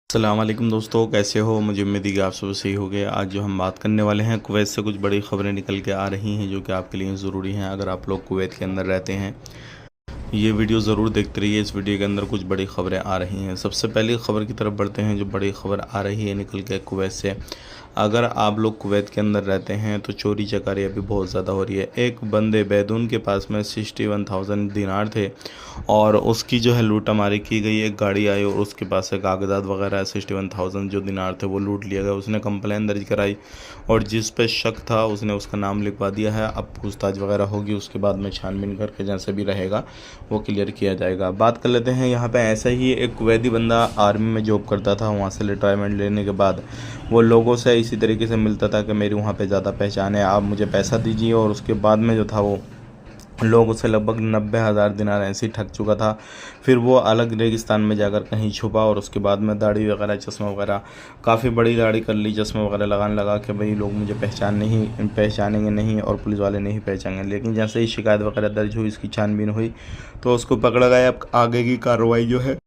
अस्सलाम वालेकुम दोस्तों, कैसे हो? मुझे उम्मीद है कि आप सब सही हो गए। आज जो हम बात करने वाले हैं, कुवैत से कुछ बड़ी ख़बरें निकल के आ रही हैं जो कि आपके लिए ज़रूरी हैं अगर आप लोग कुवैत के अंदर रहते हैं। ये वीडियो ज़रूर देखते रहिए, इस वीडियो के अंदर कुछ बड़ी ख़बरें आ रही हैं। सबसे पहली ख़बर की तरफ बढ़ते हैं। जो बड़ी ख़बर आ रही है निकल के कुवैत से, अगर आप लोग कुवैत के अंदर रहते हैं तो चोरी चकारी अभी बहुत ज़्यादा हो रही है। एक बंदे बैदून के पास में 61,000 दिनार थे और उसकी जो है लूटामारी की गई। एक गाड़ी आई और उसके पास से कागजात वगैरह 61,000 जो दिनार थे वो लूट लिया गया। उसने कंप्लेन दर्ज कराई और जिस पे शक था उसने उसका नाम लिखवा दिया है। अब पूछताछ वगैरह होगी, उसके बाद में छानबीन करके जैसे भी रहेगा वो क्लियर किया जाएगा। बात कर लेते हैं यहाँ पे। ऐसा ही एक कुवैती बंदा आर्मी में जॉब करता था, वहाँ से रिटायरमेंट लेने के बाद वो लोगों से इसी तरीके से मिलता था कि मेरी वहाँ पे ज़्यादा पहचान है, आप मुझे पैसा दीजिए। और उसके बाद में जो था वो लोग उससे लगभग 90,000 दिनार ऐसे ही ठग चुका था। फिर वो अलग रेगिस्तान में जाकर कहीं छुपा और उसके बाद में दाढ़ी वगैरह, चश्मा वगैरह, काफ़ी बड़ी दाढ़ी कर ली, चश्मा वगैरह लगाने लगा कि भाई लोग मुझे पहचानेंगे नहीं और पुलिस वाले नहीं पहचानेंगे। लेकिन जैसे ही शिकायत वगैरह दर्ज हुई, इसकी छानबीन हुई तो उसको पकड़ा गया। अब आगे की कार्रवाई जो है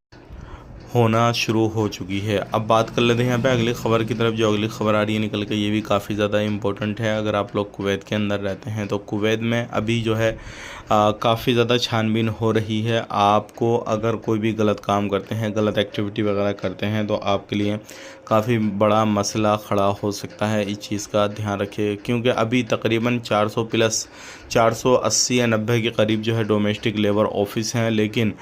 होना शुरू हो चुकी है। अब बात कर लेते हैं यहाँ पे अगली ख़बर की तरफ। जो अगली ख़बर आ रही है निकल के, ये भी काफ़ी ज़्यादा इम्पोर्टेंट है। अगर आप लोग कुवैत के अंदर रहते हैं तो कुवैत में अभी जो है काफ़ी ज़्यादा छानबीन हो रही है। आपको अगर कोई भी गलत काम करते हैं, गलत एक्टिविटी वगैरह करते हैं तो आपके लिए काफ़ी बड़ा मसला खड़ा हो सकता है। इस चीज़ का ध्यान रखिए क्योंकि अभी तकरीबन 400 प्लस 480 या 90 के करीब जो है डोमेस्टिक लेबर ऑफिस हैं। लेकिन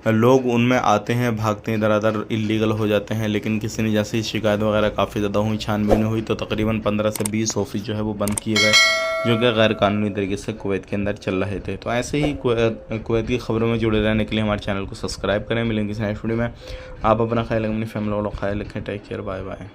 लोग उनमें आते हैं, भागते हैं, इधर इलीगल हो जाते हैं। लेकिन किसी ने जैसे ही शिकायत वगैरह काफ़ी ज़्यादा हुई, छानबीन हुई तो तकरीबन 15 से 20 ऑफिस जो है वो बंद किए गए जो कि गैर कानूनी तरीके से कुवैत के अंदर चल रहे थे। तो ऐसे ही कुवैत की खबरों में जुड़े रहने के लिए हमारे चैनल को सब्सक्राइब करें। मिलेंगे इस नेक्स्ट वीडियो में। आप अपना ख्याल रखें, अपनी फैमिली वालों का ख्याल रखें। Take care, bye bye.